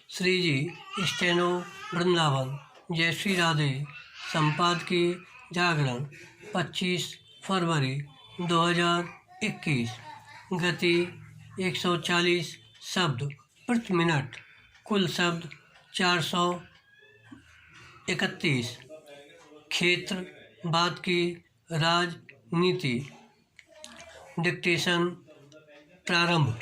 श्री जी, steno Vrindavan, जय श्री राधे। संपादकीय जागरण 25 फरवरी 2021। गति 140 शब्द प्रति मिनट। कुल शब्द 431। क्षेत्र बाद की राजनीति। डिक्टेशन प्रारंभ।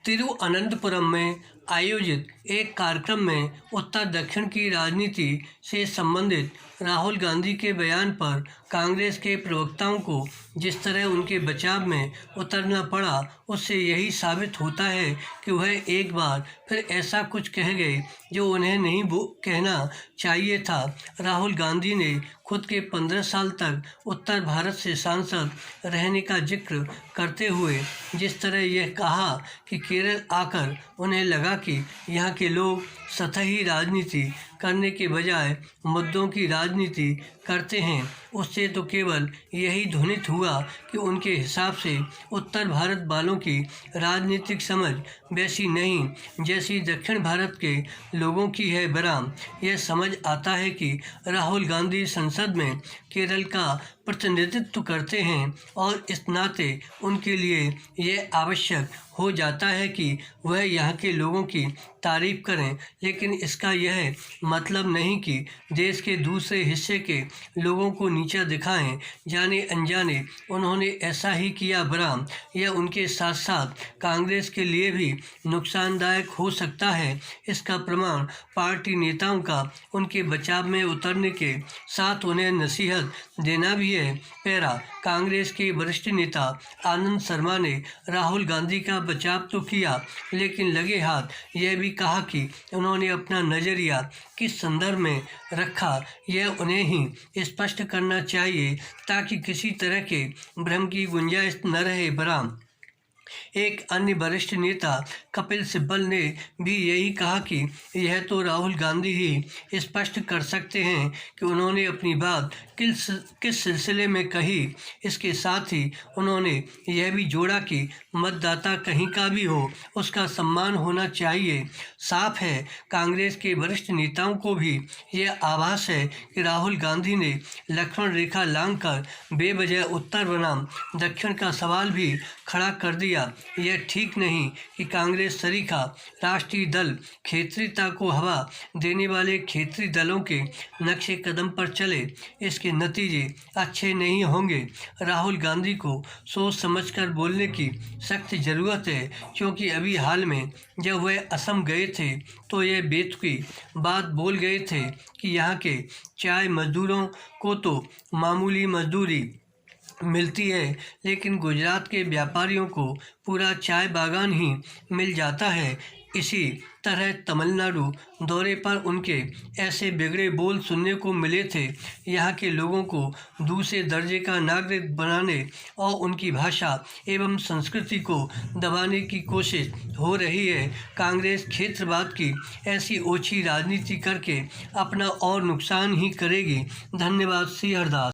तिरुअनंतपुरम में आयोजित एक कार्यक्रम में उत्तर दक्षिण की राजनीति से संबंधित राहुल गांधी के बयान पर कांग्रेस के प्रवक्ताओं को जिस तरह उनके बचाव में उतरना पड़ा, उससे यही साबित होता है कि वह एक बार फिर ऐसा कुछ कह गए जो उन्हें नहीं कहना चाहिए था। राहुल गांधी ने खुद के 15 साल तक उत्तर भारत से सांसद रहने का जिक्र करते हुए जिस तरह यह कहा कि केरल आकर उन्हें लगा कि यहाँ के लोग सतही राजनीति करने के बजाय मुद्दों की राजनीति करते हैं, उससे तो केवल यही ध्वनित हुआ कि उनके हिसाब से उत्तर भारत वालों की राजनीतिक समझ वैसी नहीं जैसी दक्षिण भारत के लोगों की है। बराम यह समझ आता है कि राहुल गांधी संसद में केरल का प्रतिनिधित्व करते हैं और इस नाते उनके लिए यह आवश्यक हो जाता है कि वह यहाँ के लोगों की तारीफ करें, लेकिन इसका यह मतलब नहीं कि देश के दूसरे हिस्से के लोगों को नीचा दिखाएं। जाने अनजाने उन्होंने ऐसा ही किया। बराम यह उनके साथ साथ कांग्रेस के लिए भी नुकसानदायक हो सकता है। इसका प्रमाण पार्टी नेताओं का उनके बचाव में उतरने के साथ उन्हें नसीहत देना भी है। पैरा कांग्रेस के वरिष्ठ नेता आनंद शर्मा ने राहुल गांधी का बचाव तो किया, लेकिन लगे हाथ यह भी कहा कि उन्होंने अपना नज़रिया किस संदर्भ में रखा यह उन्हें ही स्पष्ट करना चाहिए ताकि किसी तरह के भ्रम की गुंजाइश न रहे। बराम एक अन्य वरिष्ठ नेता कपिल सिब्बल ने भी यही कहा कि यह तो राहुल गांधी ही स्पष्ट कर सकते हैं कि उन्होंने अपनी बात किस सिलसिले में कही। इसके साथ ही उन्होंने यह भी जोड़ा कि मतदाता कहीं का भी हो, उसका सम्मान होना चाहिए। साफ है कांग्रेस के वरिष्ठ नेताओं को भी यह आभास है कि राहुल गांधी ने लक्ष्मण रेखा लांघकर बेवजह उत्तर बनाम दक्षिण का सवाल भी खड़ा कर दिया। यह ठीक नहीं कि कांग्रेस सरीखा राष्ट्रीय दल क्षेत्रीयता को हवा देने वाले क्षेत्रीय दलों के नक्शे कदम पर चले। इसके नतीजे अच्छे नहीं होंगे। राहुल गांधी को सोच समझकर बोलने की सख्त ज़रूरत है, क्योंकि अभी हाल में जब वह असम गए थे तो यह बेतुकी बात बोल गए थे कि यहाँ के चाय मजदूरों को तो मामूली मजदूरी मिलती है, लेकिन गुजरात के व्यापारियों को पूरा चाय बागान ही मिल जाता है। इसी तरह तमिलनाडु दौरे पर उनके ऐसे बिगड़े बोल सुनने को मिले थे। यहाँ के लोगों को दूसरे दर्जे का नागरिक बनाने और उनकी भाषा एवं संस्कृति को दबाने की कोशिश हो रही है। कांग्रेस क्षेत्रवाद की ऐसी ओछी राजनीति करके अपना और नुकसान ही करेगी। धन्यवाद। श्री हरदास।